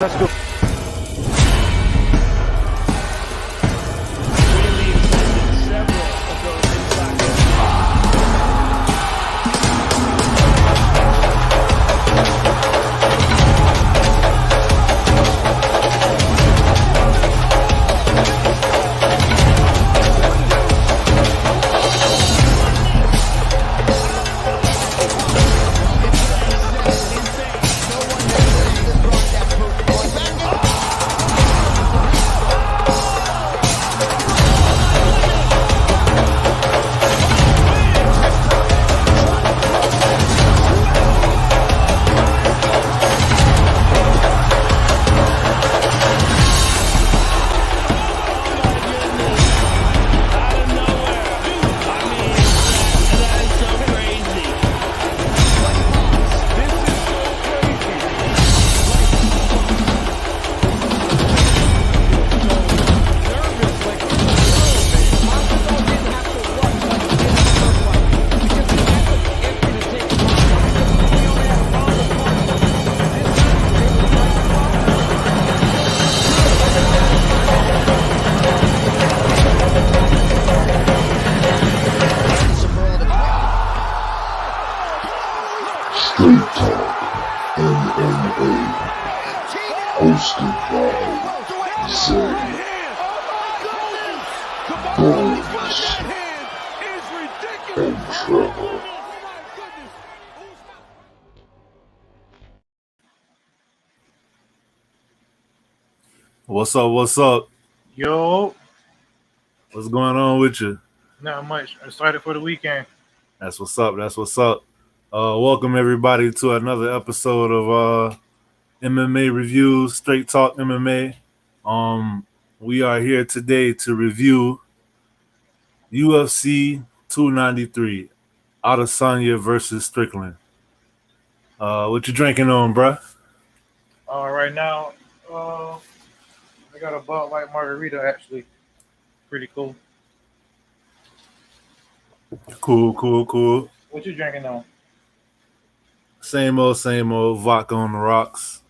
Let's go. Straight Talk MMA, hosted by Zay Bonez and Trevor. What's up? What's up? Yo, What's going on with you? not much. Excited for the weekend. That's what's up. That's what's up. Welcome everybody to another episode of MMA Reviews, Straight Talk MMA. We are here today to review UFC 293, Adesanya versus Strickland. What you drinking on, bruh? Right now, I got a Bud Light margarita. Actually, pretty cool. Cool. What you drinking on? Same old vodka on the rocks.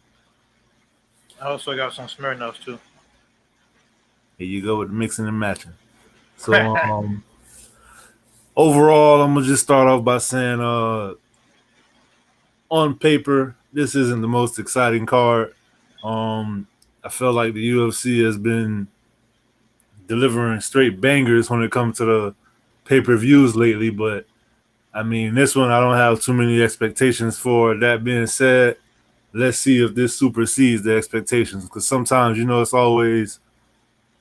I also got some Smirnoffs too. Here you go with the mixing and matching. So overall, I'm gonna just start off by saying, on paper, this isn't the most exciting card. I feel like the UFC has been delivering straight bangers when it comes to the pay-per-views lately, but I mean, this one I don't have too many expectations for. That being said, let's see if this supersedes the expectations, because sometimes, it's always,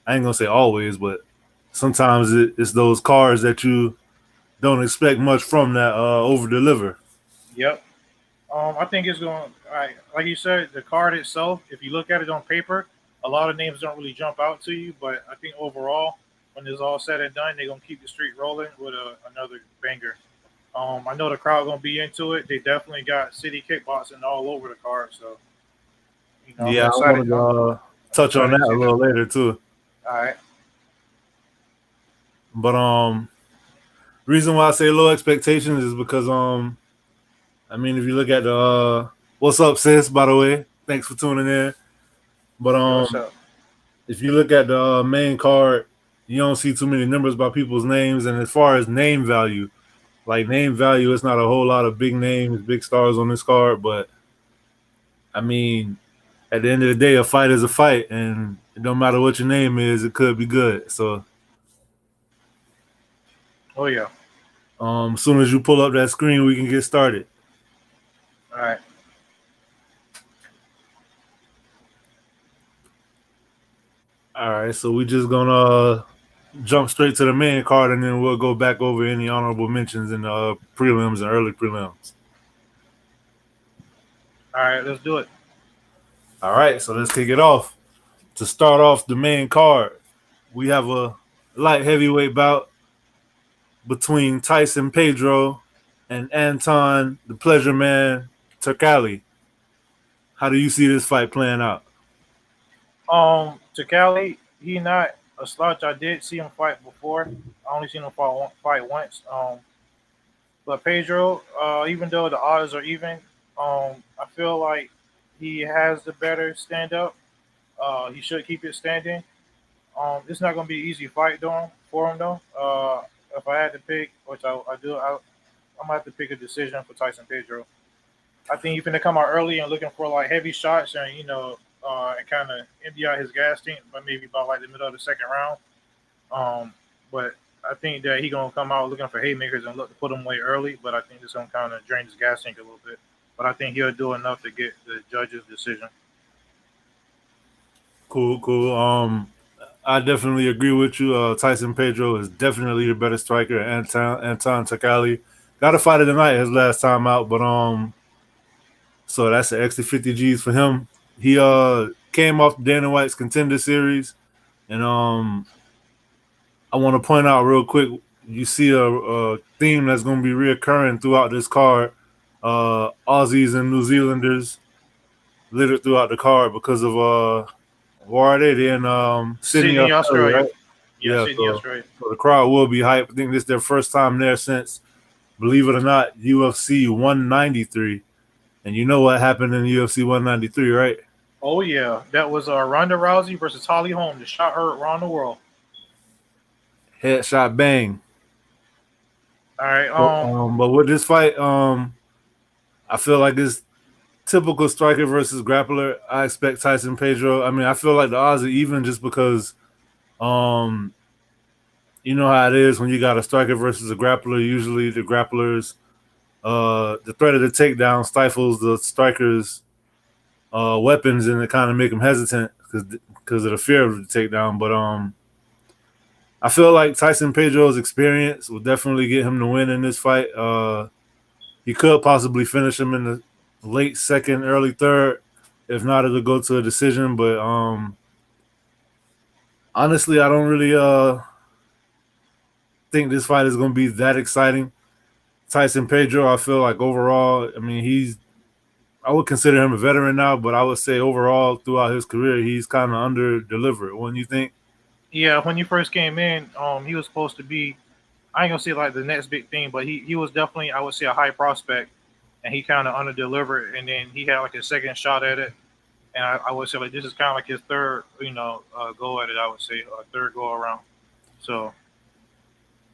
I ain't gonna say always, but sometimes it's those cards that you don't expect much from that over-deliver. Yep. I think it's going. Like you said, the card itself. If you look at it on paper, a lot of names don't really jump out to you. But I think overall, when it's all said and done, they're gonna keep the streak rolling with another banger. I know the crowd gonna be into it. They definitely got city kickboxing all over the card. So, Yeah, I want to touch on that a little later too. All right. But reason why I say low expectations is because I mean, if you look at the what's up, sis? By the way, thanks for tuning in. But if you look at the main card, you don't see too many numbers by people's names. And as far as name value, it's not a whole lot of big names, big stars on this card. But I mean, at the end of the day, a fight is a fight, and it don't matter what your name is, it could be good. So, oh yeah. As soon as you pull up that screen, we can get started. All right. All right, so we just gonna jump straight to the main card, and then we'll go back over any honorable mentions in the prelims and early prelims. All right, let's do it. All right, so let's kick it off. To start off the main card, we have a light heavyweight bout between Tyson Pedro and Anton, the Pleasure Man, Turkalj. How do you see this fight playing out? Turkalj, he not a slouch. I did see him fight before. I only seen him fight once. But Pedro, even though the odds are even, I feel like he has the better stand up. He should keep it standing. It's not gonna be an easy fight though for him though. If I had to pick, which I do, I'm gonna have to pick a decision for Tyson Pedro. I think he's gonna come out early and looking for like heavy shots and and kind of empty out his gas tank, but maybe by like the middle of the second round. But I think that he's gonna come out looking for haymakers and look to put him away early. But I think it's gonna kind of drain his gas tank a little bit. But I think he'll do enough to get the judge's decision. Cool, cool. I definitely agree with you. Tyson Pedro is definitely the better striker. Anton Takali got a fight of the night his last time out, but so that's an extra 50 G's for him. He came off Dana White's Contender Series, and I want to point out real quick. You see a theme that's going to be reoccurring throughout this card. Aussies and New Zealanders littered throughout the card because of where are they? They're in Sydney, Australia. Right? Yeah, Sydney, Australia. So the crowd will be hyped. I think this is their first time there since, believe it or not, UFC 193. And you know what happened in UFC 193, right? Oh yeah, that was Ronda Rousey versus Holly Holm. The shot heard around the world. Headshot bang. All right. But with this fight, I feel like it's typical striker versus grappler. I expect Tyson Pedro. I mean, I feel like the odds are even just because, you know how it is when you got a striker versus a grappler. Usually, the grapplers, the threat of the takedown stifles the striker's weapons, and it kind of make them hesitant because of the fear of the takedown. But I feel like Tyson Pedro's experience will definitely get him to win in this fight. He could possibly finish him in the late second, early third. If not, it'll go to a decision. But honestly, I don't really think this fight is going to be that exciting. Tyson Pedro, I feel like overall, I mean, I would consider him a veteran now, but I would say overall throughout his career, he's kind of under-delivered. Wouldn't you think? Yeah, when he first came in, he was supposed to be, I ain't gonna say like the next big thing, but he was definitely, I would say, a high prospect, and he kind of under delivered, and then he had like a second shot at it, and I would say like this is kind of like his third, go at it. I would say a third go around. So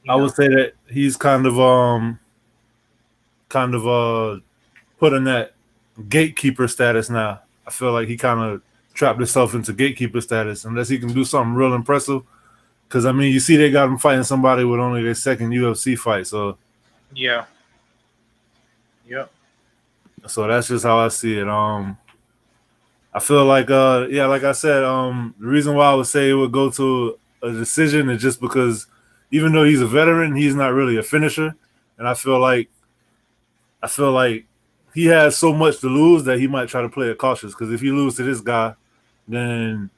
I would say that he's kind of put in that gatekeeper status now. I feel like he kind of trapped himself into gatekeeper status unless he can do something real impressive. Because, I mean, you see they got him fighting somebody with only their second UFC fight. So, yeah. Yep. So that's just how I see it. I feel like, like I said, the reason why I would say it would go to a decision is just because even though he's a veteran, he's not really a finisher. And I feel like he has so much to lose that he might try to play it cautious. Because if you lose to this guy, then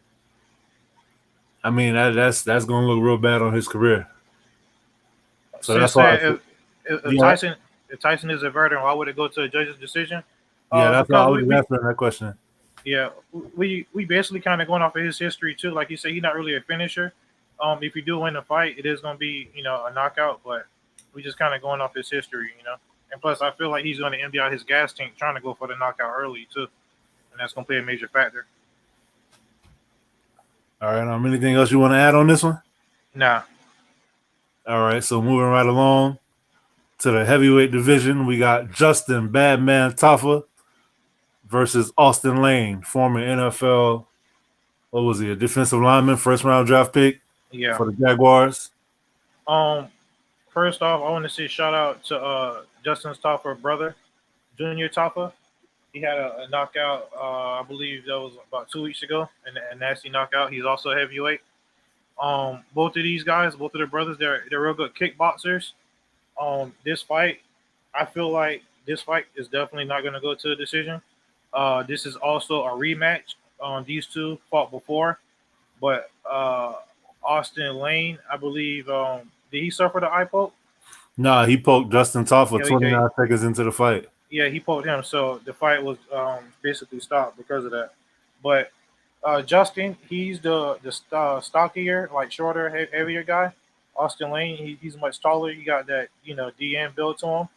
I mean that's going to look real bad on his career. So that's why if Tyson is a veteran, why would it go to a judge's decision? Yeah, that's why I was answering that question. Yeah, we basically kind of going off of his history too. Like you said, he's not really a finisher. If you do win the fight, it is going to be a knockout. But we just kind of going off his history, And plus, I feel like he's going to empty out his gas tank trying to go for the knockout early too, and that's going to play a major factor. All right. Anything else you want to add on this one? Nah. All right. So moving right along to the heavyweight division, we got Justin Badman Taffa versus Austin Lane, former NFL. What was he? A defensive lineman, first round draft pick. Yeah. For the Jaguars. First off, I want to say shout out to Justin's Taffa brother, Junior Taffa. He had a knockout, I believe that was about 2 weeks ago, and a nasty knockout. He's also a heavyweight. Both of these guys, both of their brothers, they're real good kickboxers. This fight, I feel like this fight is definitely not going to go to a decision. This is also a rematch. These two fought before, but Austin Lane, I believe, did he suffer the eye poke? Nah, he poked Justin Taffa 29 seconds into the fight. Yeah, he poked him, so the fight was basically stopped because of that. But Justin, he's the stockier, like shorter, heavier guy. Austin Lane, he's much taller. He got that DN build to him.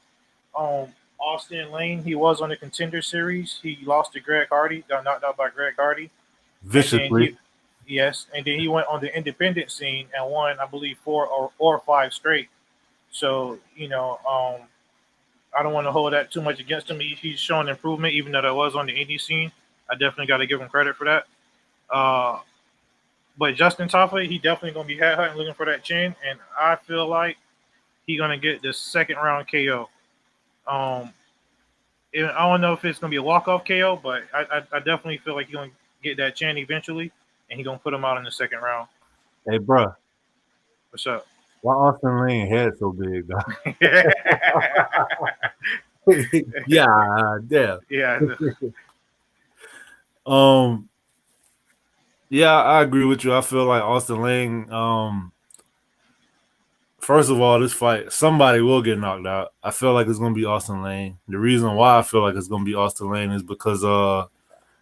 Austin Lane, he was on the Contender Series. He lost to Greg Hardy, got knocked out by Greg Hardy, and then viciously. he went on the independent scene and won, I believe, four or five straight. So I don't want to hold that too much against him. He's showing improvement, even though that was on the indie scene. I definitely got to give him credit for that. Uh, but Justin Taffa, he definitely gonna be head hunting, looking for that chin, and I feel like he gonna get the second round KO. Um, I don't know if it's gonna be a walk off KO, but I definitely feel like he's gonna get that chin eventually, and he's gonna put him out in the second round. Hey, bro, What's up? why Austin Lane head so big, dog? Yeah, damn. Yeah, Um, yeah, I agree with you. I feel like Austin Lane. First of all, this fight, somebody will get knocked out. I feel like it's gonna be Austin Lane. The reason why I feel like it's gonna be Austin Lane is because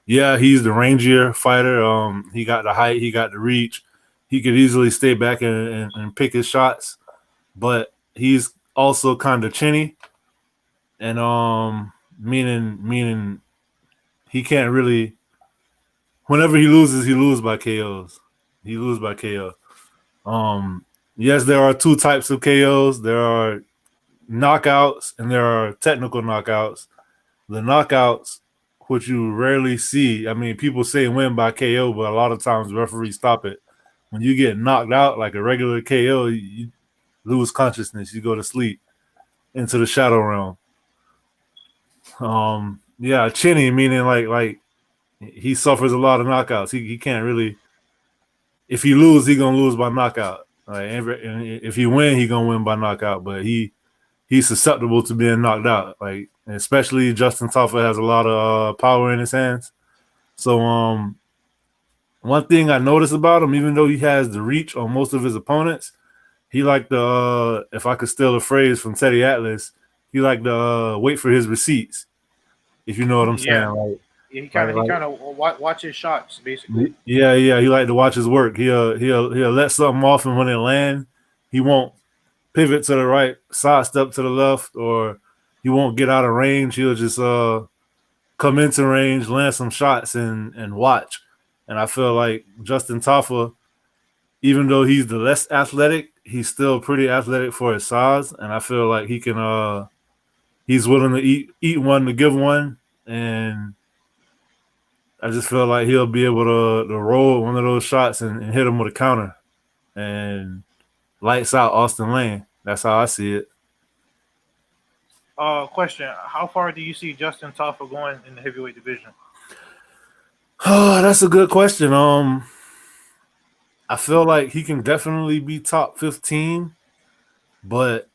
yeah, he's the rangier fighter. He got the height, he got the reach. He could easily stay back and pick his shots, but he's also kind of chinny, and meaning he can't really. Whenever he loses, he loses by KOs. He loses by KO. Yes, there are two types of KOs. There are knockouts and there are technical knockouts. The knockouts, which you rarely see. I mean, people say win by KO, but a lot of times referees stop it. When you get knocked out like a regular KO, you lose consciousness. You go to sleep into the shadow realm. Yeah, chinny meaning like he suffers a lot of knockouts. He can't really. If he lose, he gonna lose by knockout. Like if he win, he gonna win by knockout. But he's susceptible to being knocked out. Like especially Justin Taffa has a lot of power in his hands. So one thing I noticed about him, even though he has the reach on most of his opponents, he like the if I could steal a phrase from Teddy Atlas, he like to wait for his receipts. If you know what I'm yeah. saying, He kind like, of like watch his shots basically. yeah, he like to watch his work. He'll let something off, and when it land, he won't pivot to the right, sidestep to the left, or he won't get out of range. He'll just come into range, land some shots, and watch. And I feel like Justin Taffa, even though he's the less athletic, he's still pretty athletic for his size, and I feel like he can. He's willing to eat one to give one, and I just feel like he'll be able to roll one of those shots and hit him with a counter, and lights out Austin Lane. That's how I see it. Question: how far do you see Justin Taffa going in the heavyweight division? Oh, that's a good question. I feel like he can definitely be top 15, but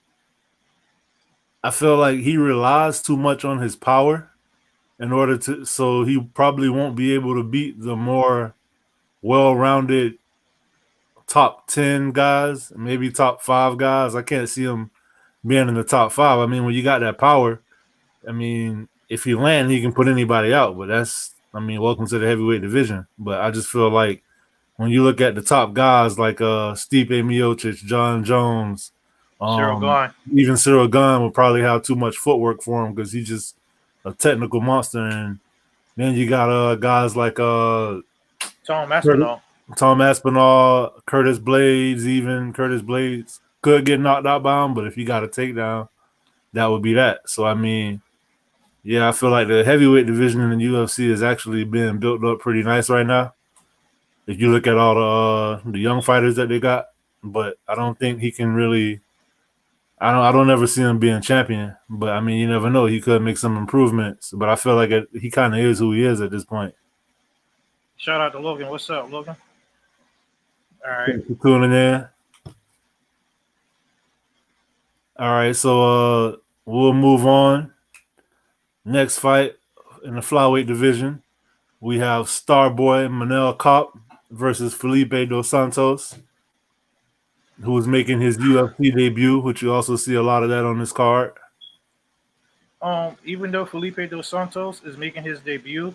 I feel like he relies too much on his power in order to, so he probably won't be able to beat the more well-rounded top 10 guys, maybe top 5 guys. I can't see him being in the top 5. I mean, when you got that power, I mean, if he land, he can put anybody out, but welcome to the heavyweight division. But I just feel like when you look at the top guys like Stipe Miocic, John Jones, Cyril Gahn, even Cyril Gahn will probably have too much footwork for him because he's just a technical monster. And then you got guys like Tom Aspinall. Tom Aspinall, Curtis Blades. Even Curtis Blades could get knocked out by him, but if you got a takedown, that would be that. So I mean, yeah, I feel like the heavyweight division in the UFC is actually being built up pretty nice right now. If you look at all the young fighters that they got, but I don't think he can really. I don't ever see him being champion, but I mean, you never know. He could make some improvements, but I feel like he kind of is who he is at this point. Shout out to Logan. What's up, Logan? All right. Thanks for tuning in. All right, so we'll move on. Next fight in the flyweight division, we have Starboy Manel Kape versus Felipe dos Santos, who is making his UFC debut, which you also see a lot of that on this card. Even though Felipe dos Santos is making his debut,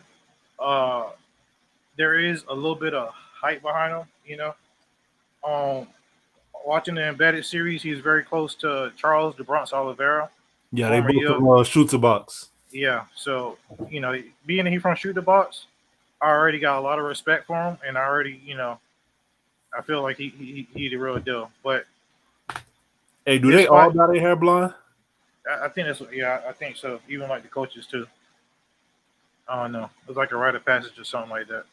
there is a little bit of hype behind him. Watching the embedded series, he's very close to Charles the Bronx Oliveira. Yeah, they former both UFC. from shoot to box. Yeah, so being that he from shoot the box, I already got a lot of respect for him, and I already I feel like he the real deal. But Hey, do this they all fight, dye their hair blonde? I think that's I think so. Even like the coaches too. I don't know. It's like a rite of passage or something like that.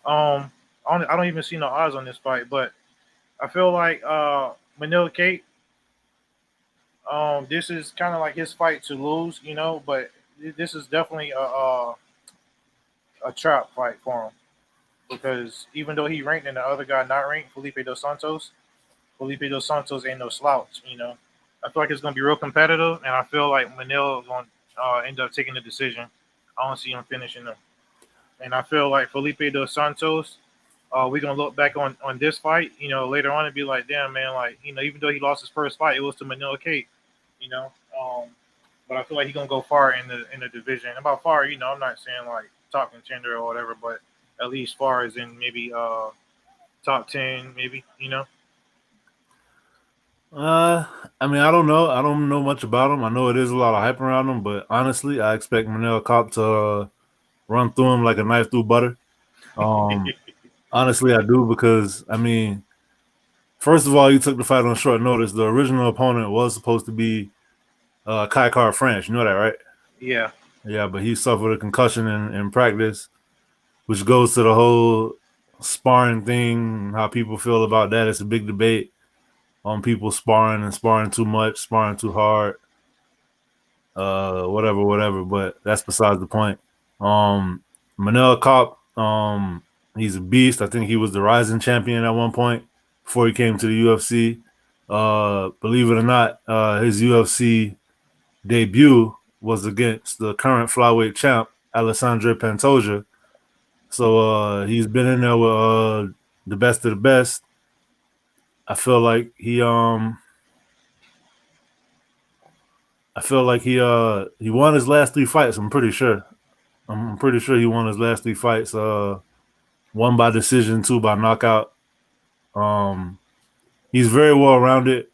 I don't even see no odds on this fight, but I feel like Manila Kate. This is kind of like his fight to lose, but this is definitely a trap fight for him because even though he ranked and the other guy not ranked, Felipe dos Santos ain't no slouch. I feel like it's gonna be real competitive, and I feel like Manila is gonna end up taking the decision. I don't see him finishing him, and I feel like Felipe dos Santos. We're gonna look back on this fight, later on and be like, damn man, like even though he lost his first fight, it was to Manila Kate, you know. But I feel like he's gonna go far in the division. About far, I'm not saying like top contender or whatever, but at least far as in maybe top 10, maybe. I mean, I don't know. I don't know much about him. I know it is a lot of hype around him, but honestly, I expect Manel Cop to run through him like a knife through butter. Honestly, I do because I mean, first of all, you took the fight on short notice. The original opponent was supposed to be Kai Car France. You know that, right? Yeah. Yeah, but he suffered a concussion in practice, which goes to the whole sparring thing, how people feel about that. It's a big debate on people sparring and sparring too much, sparring too hard, whatever. But that's besides the point. Manel Cop, he's a beast. I think he was the rising champion at one point before he came to the UFC. Believe it or not, his UFC debut was against the current flyweight champ, Alessandro Pantoja. So he's been in there with the best of the best. I feel like he won his last 3 fights. I'm pretty sure. I'm pretty sure he won his last 3 fights. One by decision, 2 by knockout. He's very well rounded,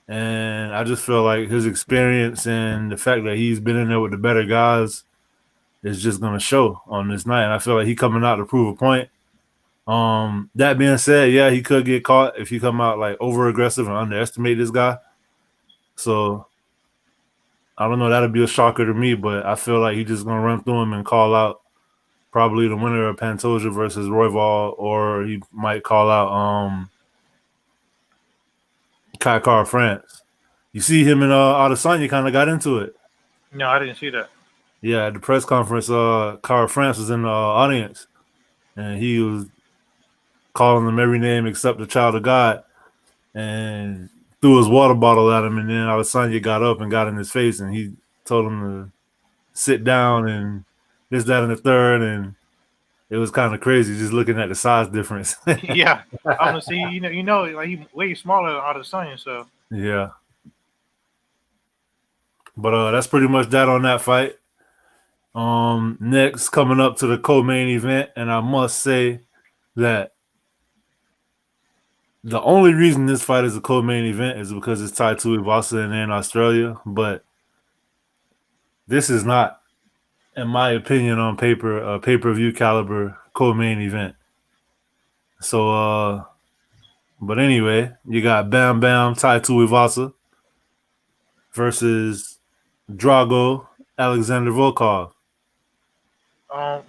and I just feel like his experience and the fact that he's been in there with the better guys is just gonna show on this night. And I feel like he coming out to prove a point. That being said, yeah, he could get caught if he come out like over aggressive and underestimate this guy. So I don't know. That'd be a shocker to me, but I feel like he's just gonna run through him and call out probably the winner of Pantoja versus Royval, or he might call out Kai Car France. You see him and Adesanya kind of got into it. No, I didn't see that. Yeah, at the press conference, Car France was in the audience, and he was calling them every name except the child of God, and threw his water bottle at him. And then Adesanya got up and got in his face, and he told him to sit down and this, that, and the third, and it was kind of crazy just looking at the size difference. Yeah, I'm gonna see. Like he's way smaller than Adesanya, so Yeah. But that's pretty much that on that fight. Next, coming up to the co-main event, and I must say that the only reason this fight is a co-main event is because it's tied to Ivasa and in Australia. But this is not, in my opinion, on paper, a pay-per-view caliber co-main event. So, but anyway, you got Bam Bam tied to Ivasa versus Drago Alexander Volkov.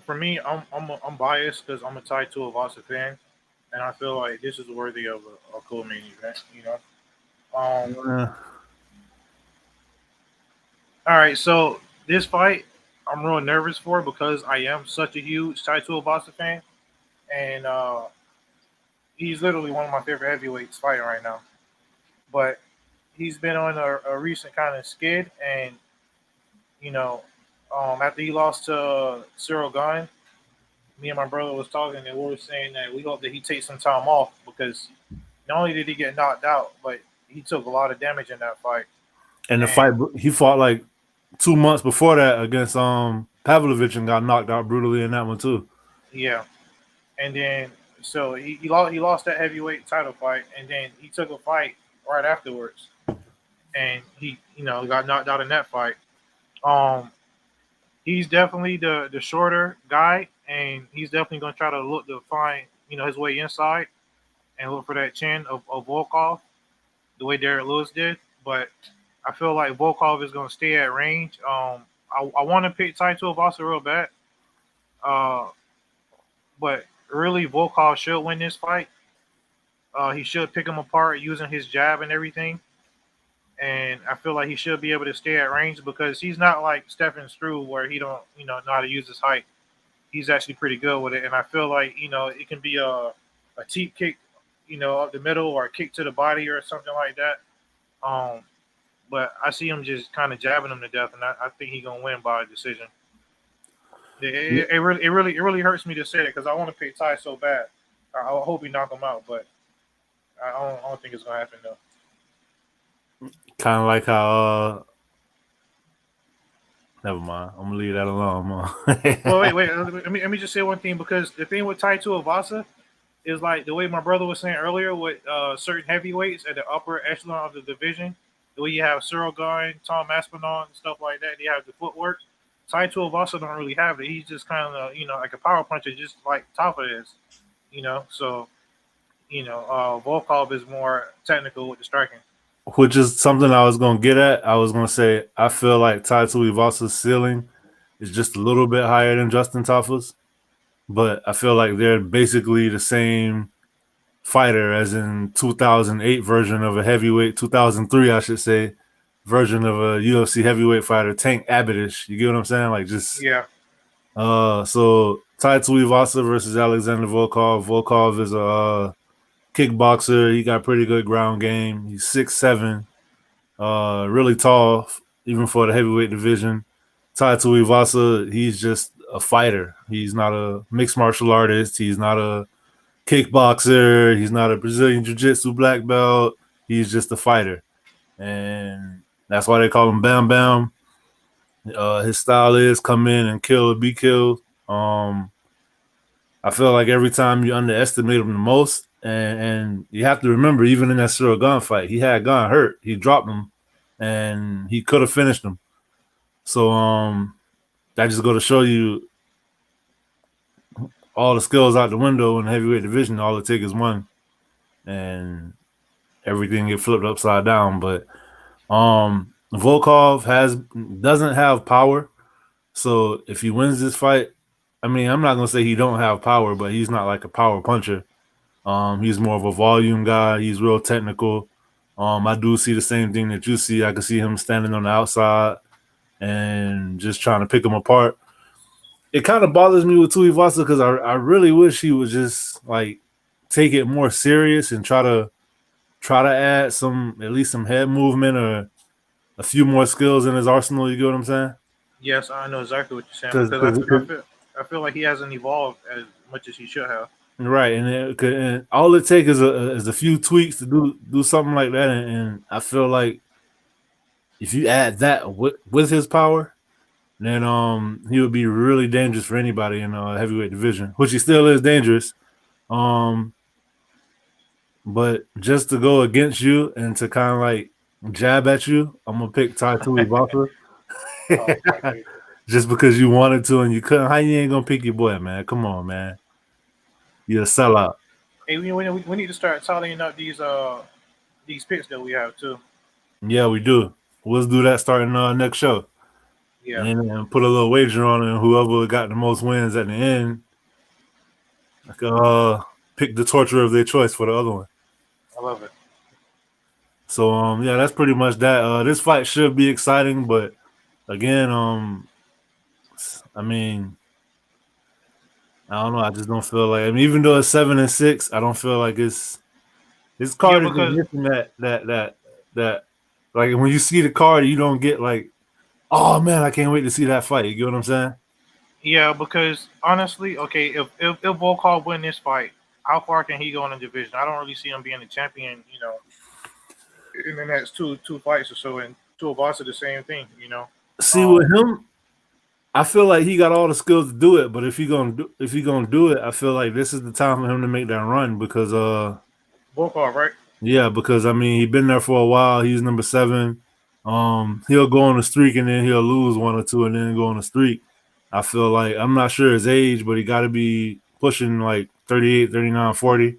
for me, I'm biased because I'm a tied to a Vasa fan, and I feel like this is worthy of a cool main event. All right, so this fight, I'm real nervous for because I am such a huge Taito Vasa fan, and he's literally one of my favorite heavyweights fighting right now. But he's been on a recent kind of skid, and you know, after he lost to Cyril Gane, me and my brother was talking, and we were saying that we hope that he takes some time off because not only did he get knocked out, but he took a lot of damage in that fight. And the fight he fought like 2 months before that against Pavlovich and got knocked out brutally in that one too. Yeah, and then so he lost that heavyweight title fight, and then he took a fight right afterwards, and he got knocked out in that fight. Um, he's definitely the shorter guy, and he's definitely going to try to look to find his way inside and look for that chin of Volkov, the way Derek Lewis did. But I feel like Volkov is going to stay at range. I want to pick Tai Tuivasa real bad, uh, but really Volkov should win this fight. He should pick him apart using his jab and everything. And I feel like he should be able to stay at range because he's not like Stephen Struve where he don't know how to use his height. He's actually pretty good with it, and I feel like it can be a teep kick, up the middle or a kick to the body or something like that. Um, but I see him just kind of jabbing him to death, and I think he's gonna win by a decision. It really hurts me to say it because I want to pick Ty so bad. I hope he knock him out, but I don't think it's gonna happen though. Kind of like how. Never mind. I'm gonna leave that alone. Well, wait. Let me just say one thing because the thing with Tai Tuivasa is like the way my brother was saying earlier with certain heavyweights at the upper echelon of the division. The way you have Cyril Gane, Tom Aspinall, and stuff like that. They have the footwork. Tai Tuivasa don't really have it. He's just kind of like a power puncher, just like Tafa is. So Volkov is more technical with the striking. Which is something I was gonna get at. I was gonna say I feel like Tai Tuivasa's ceiling is just a little bit higher than Justin Tafa's, but I feel like they're basically the same fighter as in 2008 version of a heavyweight, 2003 I should say, version of a UFC heavyweight fighter, Tank Abbott-ish. You get what I'm saying? Like just Yeah. So Tai Tuivasa versus Alexander Volkov. Volkov is a kickboxer. He got pretty good ground game. He's 6'7", really tall, even for the heavyweight division. Tai Tuivasa, he's just a fighter. He's not a mixed martial artist. He's not a kickboxer. He's not a Brazilian jiu-jitsu black belt. He's just a fighter. And that's why they call him Bam Bam. His style is come in and kill or be killed. I feel like every time you underestimate him the most, and you have to remember, even in that Cyril Gane fight, he had Gane hurt. He dropped him, and he could have finished him. So that just go to show you all the skills out the window in the heavyweight division. All it takes is one, and everything get flipped upside down. But Volkov doesn't have power, so if he wins this fight, I mean, I'm not gonna say he don't have power, but he's not like a power puncher. He's more of a volume guy. He's real technical. I do see the same thing that you see. I can see him standing on the outside and just trying to pick him apart. It kind of bothers me with Tuivasa because I really wish he would just like take it more serious and try to add at least some head movement or a few more skills in his arsenal. You get what I'm saying? Yes, I know exactly what you're saying because I feel like he hasn't evolved as much as he should have. Right, and all it takes is a few tweaks to do something like that, and I feel like if you add that with his power, then he would be really dangerous for anybody in the heavyweight division, which he still is dangerous. But just to go against you and to kind of like jab at you, I'm gonna pick Tai Tuivasa. Just because you wanted to and you couldn't. How you ain't gonna pick your boy, man? Come on, man. You're a sellout. Hey, we need to start tallying up these picks that we have too. Yeah, we do. Let's do that starting next show. Yeah. And put a little wager on it, and whoever got the most wins at the end, pick the torture of their choice for the other one. I love it. So yeah, that's pretty much that. This fight should be exciting, but again, I mean, I don't know. I just don't feel like. I mean, even though it's 7-6, I don't feel like this card is missing that. Like when you see the card, you don't get like, oh man, I can't wait to see that fight. You get what I'm saying? Yeah, because honestly, okay, if Volkov win this fight, how far can he go in the division? I don't really see him being the champion, in the next two fights or so, and Tuivasa the same thing, See with him, I feel like he got all the skills to do it, but if he gonna do it, I feel like this is the time for him to make that run because Volkov, right? Yeah, because I mean he's been there for a while. He's number 7. He'll go on a streak and then he'll lose 1 or 2 and then go on a streak. I feel like I'm not sure his age, but he got to be pushing like 38, 39, 40.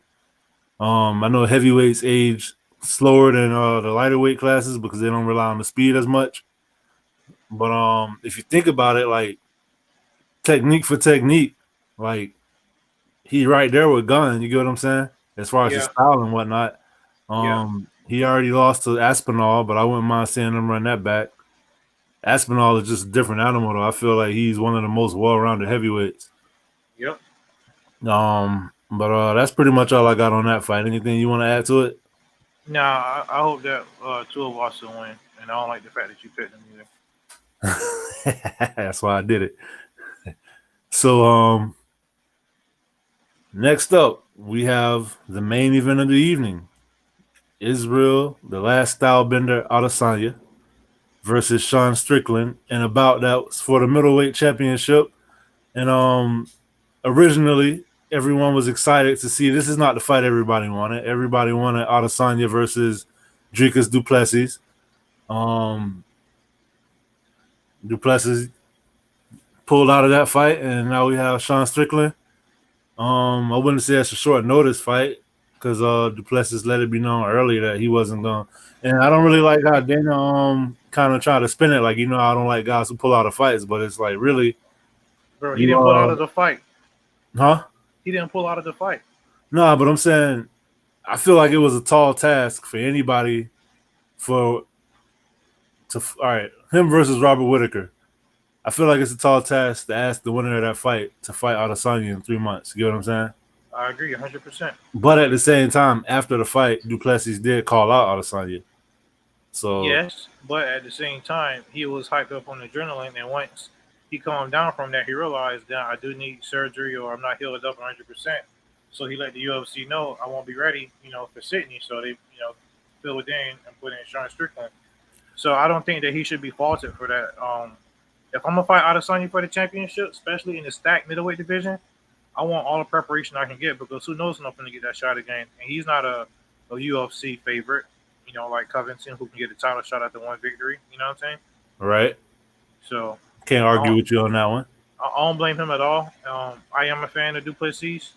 I know heavyweights age slower than the lighter weight classes because they don't rely on the speed as much. But if you think about it, like technique for technique, like he right there with Gunn. You get what I'm saying? As far as his Yeah, style and whatnot. yeah. He already lost to Aspinall, but I wouldn't mind seeing him run that back. Aspinall is just a different animal, though. I feel like he's one of the most well-rounded heavyweights. Yep. But that's pretty much all I got on that fight. Anything you want to add to it? Nah, I hope that Tua wants to win, and I don't like the fact that you picked him either. That's why I did it. So, next up, we have the main event of the evening. Israel, the last stylebender, Adesanya, versus Sean Strickland, and a bout that was for the middleweight championship. And originally, everyone was excited to see. This is not the fight everybody wanted. Everybody wanted Adesanya versus Dricus Du Plessis. Du Plessis pulled out of that fight, and now we have Sean Strickland. I wouldn't say it's a short notice fight because Du Plessis let it be known earlier that he wasn't going. And I don't really like how Dana kind of try to spin it like, I don't like guys who pull out of fights, but it's like really Bro, he you didn't pull out of the fight. huh? He didn't pull out of the fight. No, but I'm saying I feel like it was a tall task for anybody all right, him versus Robert Whitaker. I feel like it's a tall task to ask the winner of that fight to fight Adesanya in 3 months. You get what I'm saying? I agree 100%. But at the same time, after the fight, Du Plessis did call out Adesanya. So Yes, but at the same time, he was hyped up on adrenaline, and once he calmed down from that, he realized that I do need surgery or I'm not healed up 100%. So he let the UFC know I won't be ready, for Sydney. So they, fill it in and put in Sean Strickland. So I don't think that he should be faulted for that. If I'm gonna fight Adesanya for the championship, especially in the stacked middleweight division, I want all the preparation I can get because who knows when I'm gonna get that shot again. And he's not a UFC favorite, like Covington, who can get a title shot after one victory. You know what I'm saying? right, So can't I argue don't, with you on that one. I don't blame him at all. I am a fan of Du Plessis.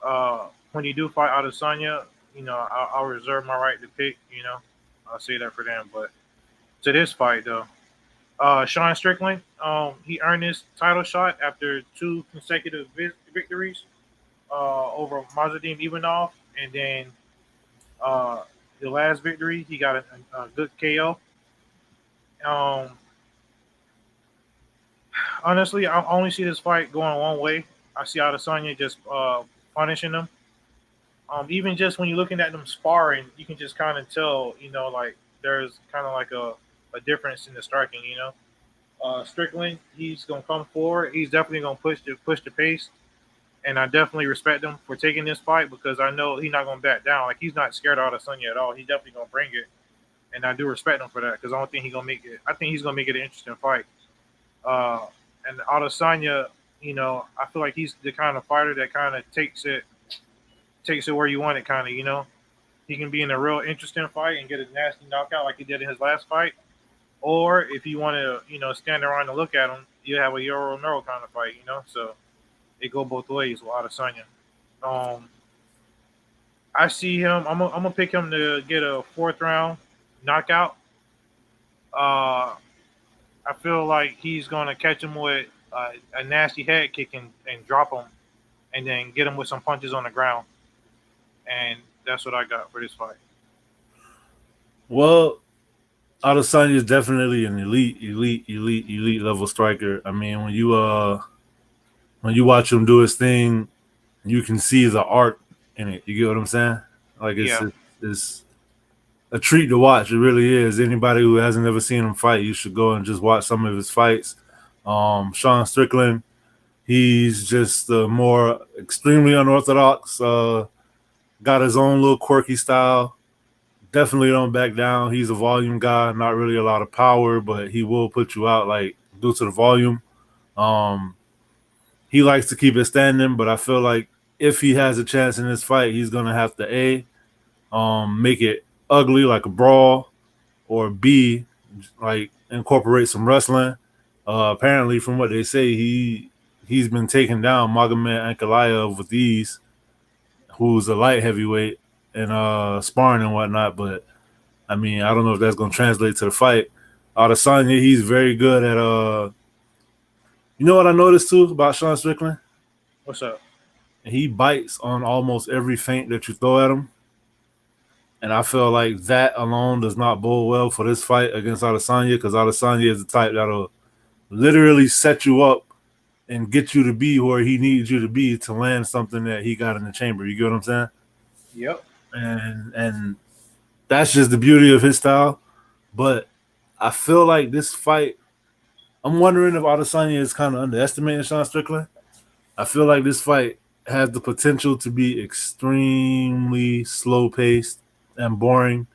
When you do fight Adesanya, I'll reserve my right to pick. I'll say that for them. But to this fight though, Sean Strickland, he earned his title shot after 2 consecutive victories over Mazadin Ivanov, and then the last victory he got a good KO. Um, Honestly, I only see this fight going one way. I see Adesanya just punishing him. Even just when you're looking at them sparring, you can just kind of tell, like there's kind of like a difference in the striking. Strickland, he's gonna come forward. He's definitely gonna push the pace, and I definitely respect him for taking this fight because I know he's not gonna back down. Like he's not scared of Adesanya at all. He's definitely gonna bring it, and I do respect him for that because I don't think he's gonna make it. I think he's gonna make it an interesting fight. Uh, and Adesanya, I feel like he's the kind of fighter that kind of takes it where you want it. Kind of, he can be in a real interesting fight and get a nasty knockout like he did in his last fight. Or if you want to, stand around and look at him, you have a Euro Romero kind of fight. So it go both ways with Adesanya. I see him. I'm gonna pick him to get a 4th round knockout. Uh, I feel like he's gonna catch him with a nasty head kick and drop him, and then get him with some punches on the ground. And that's what I got for this fight. Well, Adesanya is definitely an elite level striker. I mean, when you watch him do his thing, you can see the art in it. You get what I'm saying? Like Yeah, it's a treat to watch. It really is. Anybody who hasn't ever seen him fight, you should go and just watch some of his fights. Sean Strickland, he's just more extremely unorthodox. Got his own little quirky style. Definitely don't back down. He's a volume guy, not really a lot of power, but he will put you out like due to the volume. Um, he likes to keep it standing, but I feel like if he has a chance in this fight, he's gonna have to make it ugly like a brawl, or B, like incorporate some wrestling. Apparently, from what they say, he's been taking down Magomed Ankalaev with ease, who's a light heavyweight, and sparring and whatnot. But I mean, I don't know if that's going to translate to the fight. Adesanya, he's very good at You know what I noticed too about Sean Strickland? What's up? He bites on almost every feint that you throw at him. And I feel like that alone does not bode well for this fight against Adesanya, because Adesanya is the type that'll literally set you up and get you to be where he needs you to be to land something that he got in the chamber. You get what I'm saying? Yep. And that's just the beauty of his style. But I feel like this fight, I'm wondering if Adesanya is kind of underestimating Sean Strickland. I feel like this fight has the potential to be extremely slow-paced and boring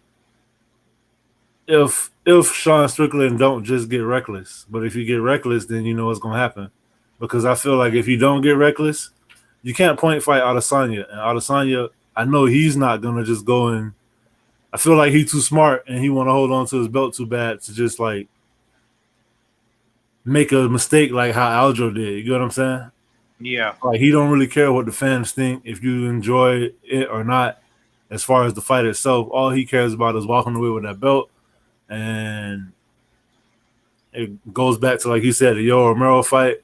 if Sean Strickland don't just get reckless. But if you get reckless, then you know what's going to happen. Because I feel like if you don't get reckless, you can't point fight Adesanya. And Adesanya, I know he's not going to just go and I feel like he's too smart and he want to hold on to his belt too bad to just like make a mistake like how Aljo did. You get what I'm saying? Yeah. Like he don't really care what the fans think, if you enjoy it or not. As far as the fight itself, all he cares about is walking away with that belt. And it goes back to, like you said, the Yo Romero fight.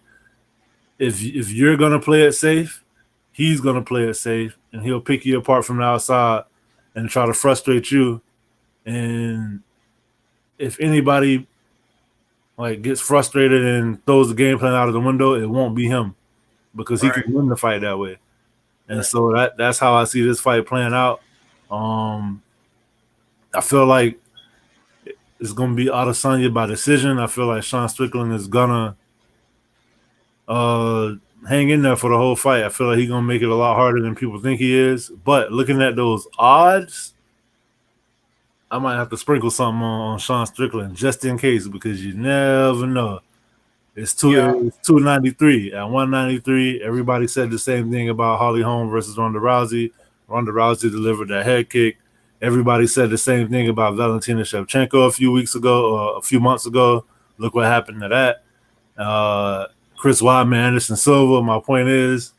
If you're gonna play it safe, he's gonna play it safe, and he'll pick you apart from the outside and try to frustrate you. And if anybody like gets frustrated and throws the game plan out of the window, it won't be him, because he can win the fight that way. And so that's how I see this fight playing out. I feel like it's gonna be Adesanya by decision. I feel like Sean Strickland is gonna hang in there for the whole fight. I feel like he's gonna make it a lot harder than people think he is. But looking at those odds, I might have to sprinkle something on Sean Strickland just in case, because you never know. It's 293 at 193. Everybody said the same thing about Holly Holm versus Ronda Rousey. Ronda Rousey delivered that head kick. Everybody said the same thing about Valentina Shevchenko a few months ago. Look what happened to that. Chris Weidman, Anderson Silva. My point is,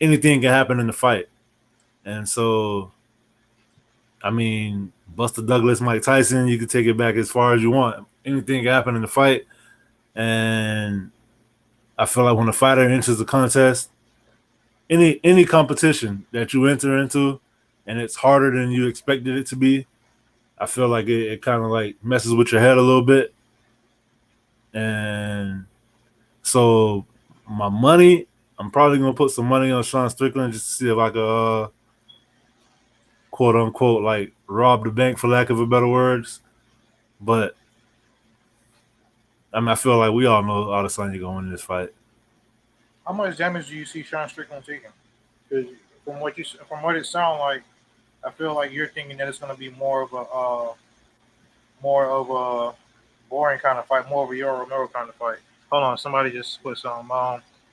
anything can happen in the fight. And so, I mean, Buster Douglas, Mike Tyson, you can take it back as far as you want. Anything can happen in the fight. And I feel like when a fighter enters the contest, any competition that you enter into, and it's harder than you expected it to be, I feel like it kind of like messes with your head a little bit. And so my money, I'm probably gonna put some money on Sean Strickland just to see if I could quote unquote like rob the bank, for lack of a better words. But I mean, I feel like we all know Adesanya going to win this fight. How much damage do you see Sean Strickland taking? Because from what it sounds like, I feel like you're thinking that it's going to be more of a boring kind of fight, more of a Yo Romero kind of fight. Hold on, somebody just put some.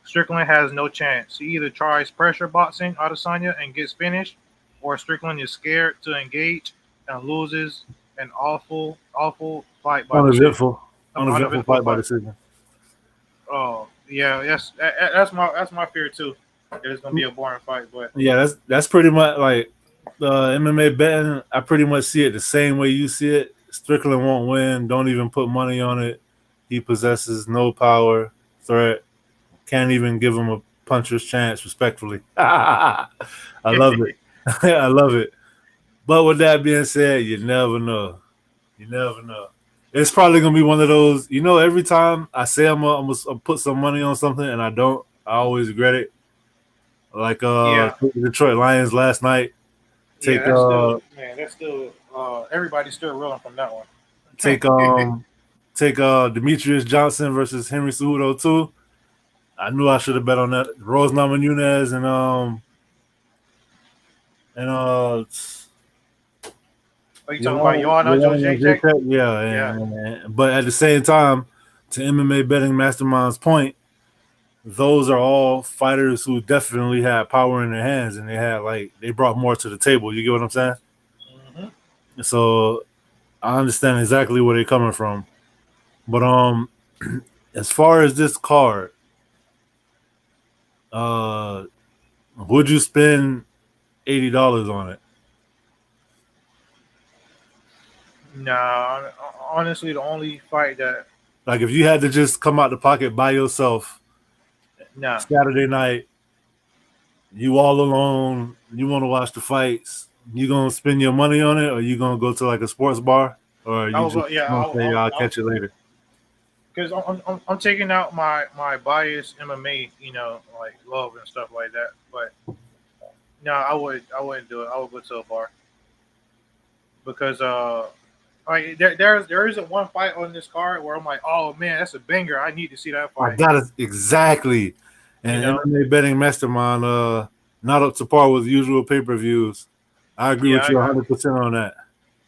Strickland has no chance. He either tries pressure boxing Adesanya and gets finished, or Strickland is scared to engage and loses an awful fight by decision. Uneventful fight by decision. Oh yeah, that's my fear too. It's gonna be a boring fight, but yeah, that's pretty much like MMA betting. I pretty much see it the same way you see it. Strickland won't win. Don't even put money on it. He possesses no power, threat. Can't even give him a puncher's chance, respectfully. I love it. I love it. But with that being said, you never know. You never know. It's probably gonna be one of those. You know, every time I say I'm gonna put some money on something and I don't, I always regret it. Like the Detroit Lions last night. That's still everybody's still reeling from that one. Take Demetrius Johnson versus Henry Cejudo too. I knew I should have bet on that. Rose Namajunas Are you talking about Joanna Jacek? Yeah. But at the same time, to MMA betting mastermind's point, those are all fighters who definitely had power in their hands, and they brought more to the table. You get what I'm saying? Mm-hmm. So I understand exactly where they're coming from. But as far as this card, uh, would you spend $80 on it? Nah, honestly, the only fight that Like if you had to just come out the pocket by yourself nah, Saturday night, you all alone, you want to watch the fights, you gonna spend your money on it, or you gonna go to like a sports bar, or I you will go. just Yeah, gonna say I'll catch it later? because I'm taking out my bias MMA, like love and stuff like that. But no, I wouldn't do it. I would go to a bar because like there isn't one fight on this card where I'm like, oh man, that's a banger. I need to see that I fight. got it exactly. And MMA betting mastermind, not up to par with usual pay-per-views. I agree Yeah, with you 100% on that.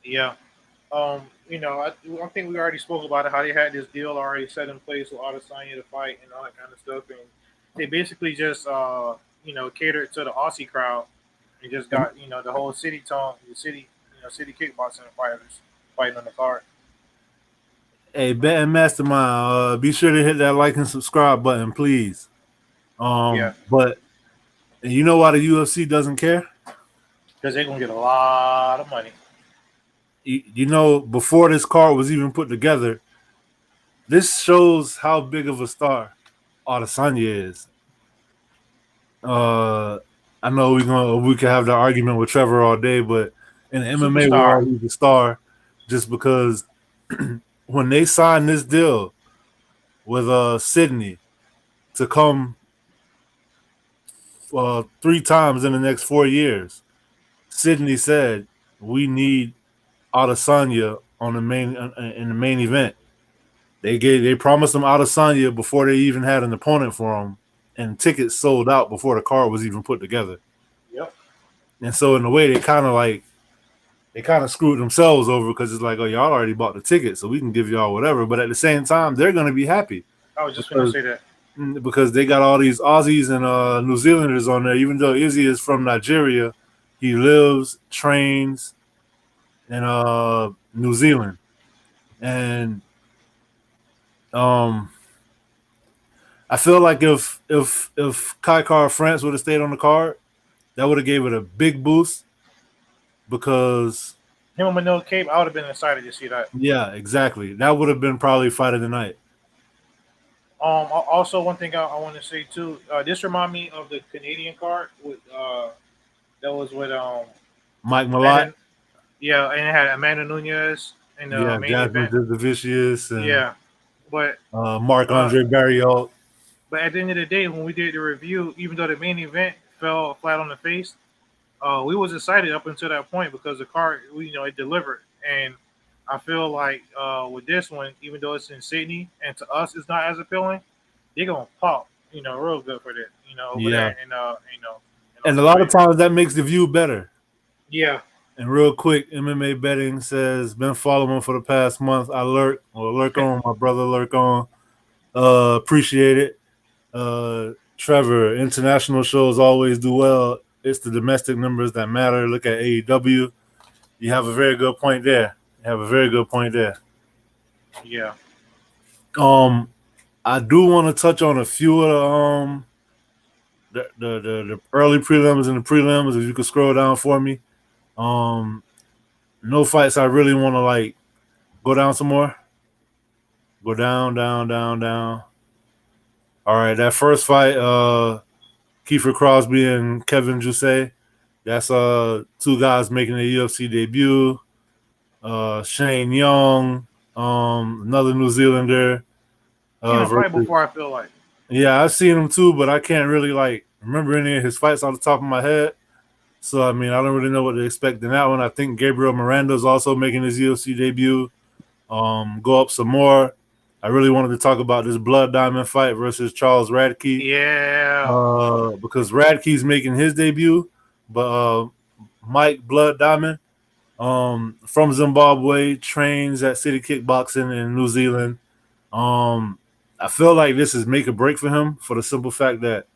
yeah. I think we already spoke about it. How they had this deal already set in place with Adesanya to fight and all that kind of stuff, and they basically just catered to the Aussie crowd and just got the whole city kickboxing fighters fighting on the card. Hey, betting mastermind, be sure to hit that like and subscribe button, please. Yeah, But you know why the UFC doesn't care? because they're gonna get a lot of money. Before this card was even put together, this shows how big of a star Adesanya is. I know we can have the argument with Trevor all day, but in the MMA Superstar. world, he's a star just because when they signed this deal with Sydney to come 3 times in the next 4 years, Sydney said we need Adesanya on the main in the main event. They promised him Adesanya before they even had an opponent for him, and tickets sold out before the card was even put together. Yep. And so in a way, they kind of screwed themselves over because it's like, oh, y'all already bought the ticket, so we can give y'all whatever. But at the same time, they're going to be happy I was just gonna say that. because they got all these Aussies and New Zealanders on there. Even though Izzy is from Nigeria, he lives, trains in New Zealand, and I feel like if Kai Car France would have stayed on the card, that would have gave it a big boost because Him and Manil Cape, I would have been excited to see that. yeah, exactly. That would have been probably fight of the night. Also, one thing I want to say too, this remind me of the Canadian card with that was with Mike Malott, yeah, and it had Amanda Nunez in the main Jasmine event. Vicious, and Yeah, but Mark Andre Barriault. but at the end of the day, when we did the review, even though the main event fell flat on the face, we was excited up until that point because the card, it delivered. And I feel like with this one, even though it's in Sydney and to us it's not as appealing, they're gonna pop, real good for that, over there, and and a lot of times that makes the view better. Yeah. And real quick, MMA betting says been following for the past month. I lurk on my brother lurk on. Appreciate it. Trevor, international shows always do well. It's the domestic numbers that matter. Look at AEW. You have a very good point there. Yeah. I do want to touch on a few of the early prelims and the prelims. If you could scroll down for me. No fights I really want to like go down some more. Go down. All right, that first fight, Kiefer Crosby and Kevin Jousset. That's two guys making their UFC debut. Shane Young, another New Zealander. Fight before, I feel like. Yeah, I've seen him too, but I can't really like remember any of his fights off the top of my head. So I mean, I don't really know what to expect in that one. I think Gabriel Miranda is also making his UFC debut. Go up some more. I really wanted to talk about this Blood Diamond fight versus Charles Radke. Yeah. Because Radke's making his debut, but Mike Blood Diamond, from Zimbabwe, trains at City Kickboxing in New Zealand. I feel like this is make or break for him for the simple fact that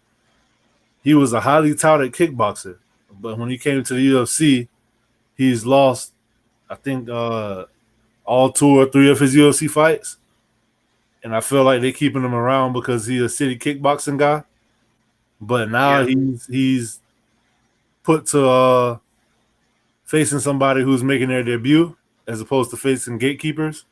he was a highly touted kickboxer, but when he came to the UFC, he's lost, I think, all 2 or 3 of his UFC fights, and I feel like they're keeping him around because he's a city kickboxing guy. But now he's put to facing somebody who's making their debut as opposed to facing gatekeepers.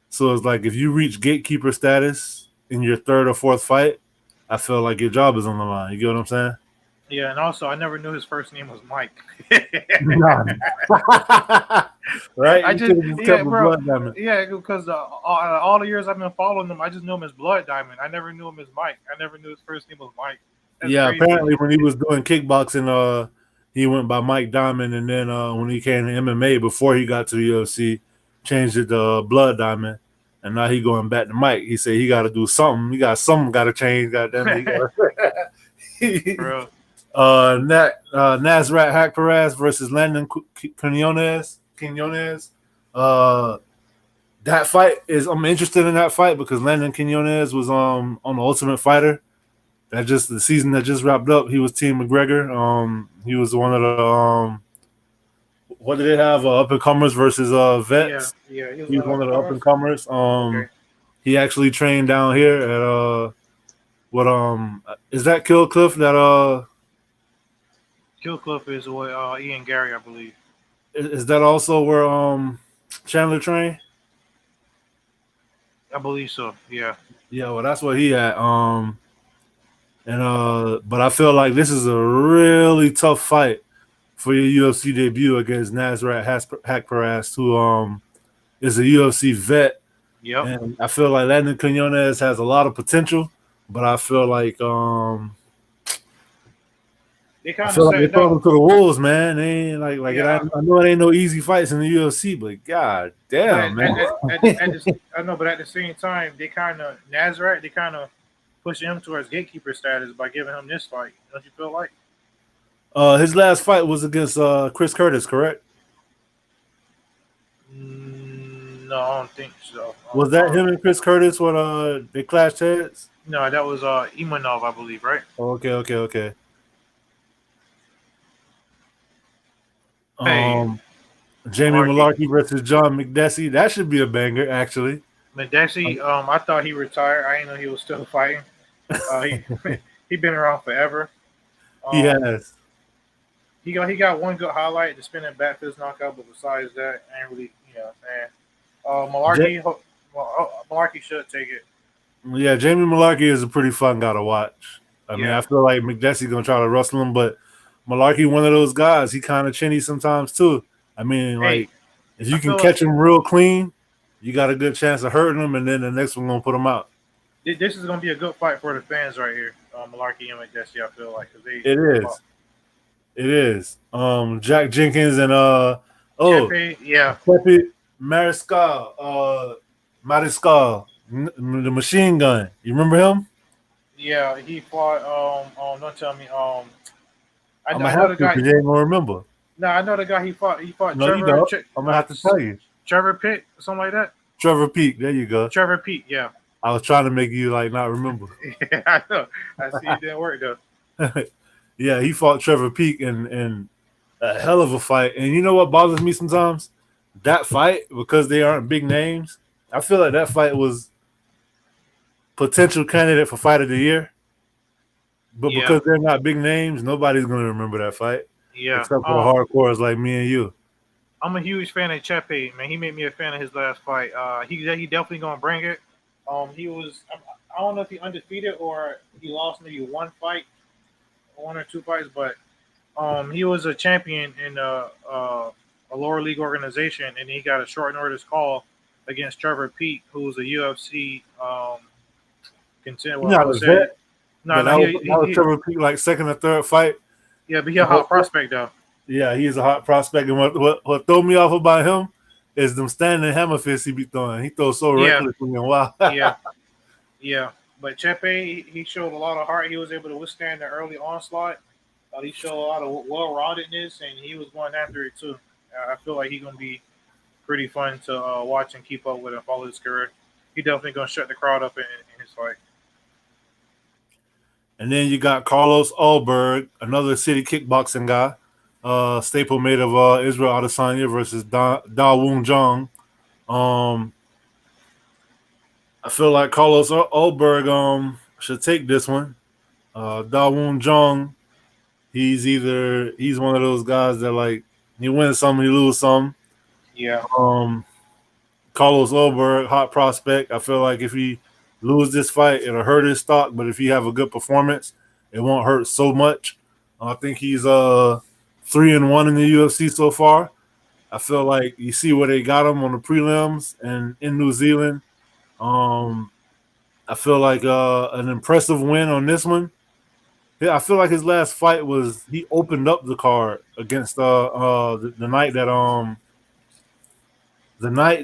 So it's like if you reach gatekeeper status in your 3rd or 4th fight, I feel like your job is on the line. You get what I'm saying? Yeah, and also I never knew his first name was Mike. Right? I You just could've kept with bro. Blood Diamond. Yeah, because all the years I've been following him, I just knew him as Blood Diamond. I never knew him as Mike. I never knew his first name was Mike. That's Yeah, crazy. apparently when he was doing kickboxing, he went by Mike Diamond, and then when he came to MMA before he got to the UFC, changed it to Blood Diamond, and now he going back to Mike. He said he got to do something. He got something got to change. Goddamn it! Bro. Nasrat Hack Perez versus Landon Quinones. That fight is I'm interested in that fight because Landon Quinones was on the Ultimate Fighter. That just the season that just wrapped up. He was Team McGregor. He was one of the what did they have? Up and comers versus vets. Yeah. He was one of the up and comers. Okay. He actually trained down here at what is that Kill Cliff that Killcliff is what Ian Gary, I believe. is that also where Chandler trained? I believe so. Yeah. Yeah, well that's what he had. But I feel like this is a really tough fight for your UFC debut against Nasrat Haqparast, who is a UFC vet. Yep. And I feel like Landon Quinones has a lot of potential, but I feel like They kind of they throw him to the wolves, man. They ain't like Yeah. I know it ain't no easy fights in the UFC, but god damn, man. I know, but at the same time, they kind of Nazareth. They kind of push him towards gatekeeper status by giving him this fight. Don't you feel like? His last fight was against Chris Curtis, correct? No, I don't think so. Was that him and Chris Curtis when they clashed heads? No, that was Imanov, I believe, right? Okay. Hey, Jamie Malarkey versus John McDessie. That should be a banger, actually. McDessie, I thought he retired. I didn't know he was still fighting. He been around forever. He has. He got one good highlight, the spinning back fist knockout, but besides that, I ain't really, Malarkey should take it. Yeah, Jamie Malarkey is a pretty fun guy to watch. I mean, I feel like McDessie's gonna try to rustle him, but Malarkey, one of those guys, he kind of chinny sometimes too. I mean, if you can catch him real clean, you got a good chance of hurting him, and then the next one gonna put him out. This is gonna be a good fight for the fans right here, Malarkey and McDessie. I feel like It is. Jack Jenkins and Pepe Mariscal, the machine gun. You remember him? Yeah, he fought. Don't tell me. I'm gonna have to because you ain't gonna remember. No, I know the guy he fought. He fought no, Trevor. You don't. I'm gonna have to tell you. Trevor Pitt, something like that. Trevor Peak. There you go. Trevor Peak. Yeah. I was trying to make you not remember. Yeah, I know. I see it didn't work though. Yeah, he fought Trevor Peak in a hell of a fight. And you know what bothers me sometimes? That fight, because they aren't big names, I feel like that fight was potential candidate for fight of the year. But because they're not big names, nobody's going to remember that fight. Yeah. Except for the hardcores like me and you. I'm a huge fan of Chepe, man. He made me a fan of his last fight. He definitely going to bring it. He was, I don't know if he undefeated or he lost maybe one or two fights, but he was a champion in a lower league organization, and he got a short notice call against Trevor Peak, who was a UFC contender. That was Trevor Peak second or third fight. Yeah, but he's a hot prospect though. Yeah, he's a hot prospect, and what threw me off about him is them standing hammer fists he be throwing. He throws so recklessly and wild. Yeah. But Chepe, he showed a lot of heart. He was able to withstand the early onslaught. He showed a lot of well-roundedness, and he was going after it too. I feel like he's going to be pretty fun to watch and keep up with and follow his career. He definitely going to shut the crowd up in this fight. And then you got Carlos Ulberg, another city kickboxing guy, staple made of Israel Adesanya versus Da Woon Jong. I feel like Carlos Ulberg should take this one. Da Woon Jong, he's one of those guys that like he wins some, he lose some. Yeah. Carlos Ulberg, hot prospect. I feel like if he lose this fight, it'll hurt his stock. But if he have a good performance, it won't hurt so much. I think he's 3-1 in the UFC so far. I feel like you see where they got him on the prelims and in New Zealand. I feel like an impressive win on this one. Yeah, I feel like his last fight was he opened up the card against the night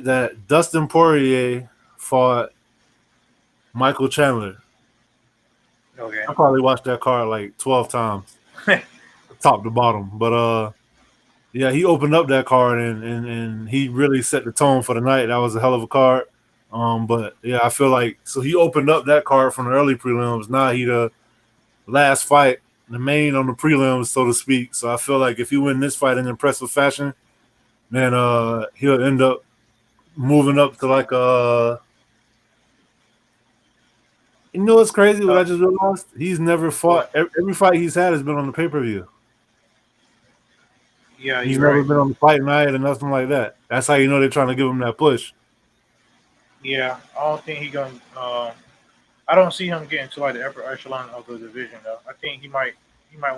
that Dustin Poirier fought Michael Chandler. Okay. I probably watched that card like 12 times, top to bottom. But yeah, he opened up that card and he really set the tone for the night. That was a hell of a card. But yeah, I feel like so he opened up that card from the early prelims. Now he the last fight, the main on the prelims, so to speak. So I feel like if he win this fight in impressive fashion, then he'll end up moving up to like you know what's crazy? What I just realized? He's never fought. Every fight he's had has been on the pay-per-view. Yeah, he's never been on the fight night or nothing like that. That's how you know they're trying to give him that push. Yeah, I don't think he gonna. I don't see him getting to like the upper echelon of the division though. I think he might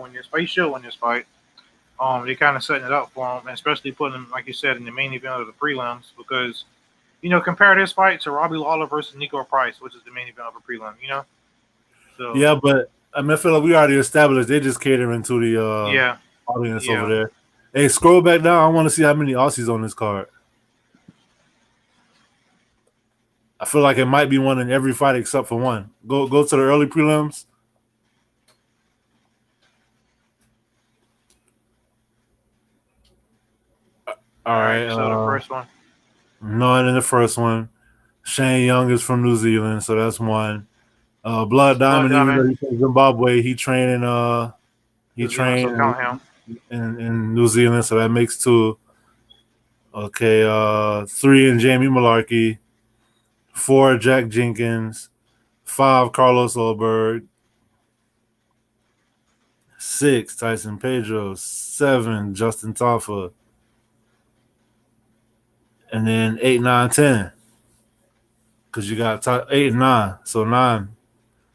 win this fight. He should win this fight. They kind of setting it up for him, especially putting him, like you said, in the main event of the prelims because, compare this fight to Robbie Lawler versus Nico Price, which is the main event of a prelim. So yeah, but I mean, I feel like we already established they just catering to the audience over there. Hey, scroll back down. I want to see how many Aussies on this card. I feel like it might be one in every fight except for one. Go to the early prelims. All right. So the first one. None in the first one. Shane Young is from New Zealand, so that's one. Blood Diamond, even though he's from Zimbabwe, he trained in New Zealand, so that makes two. Okay, 3 in Jamie Malarkey, 4 Jack Jenkins, 5 Carlos Ulberg, 6 Tyson Pedro, 7 Justin Taffa, and then 8, 9, 10. Because you got 8 and 9, so 9.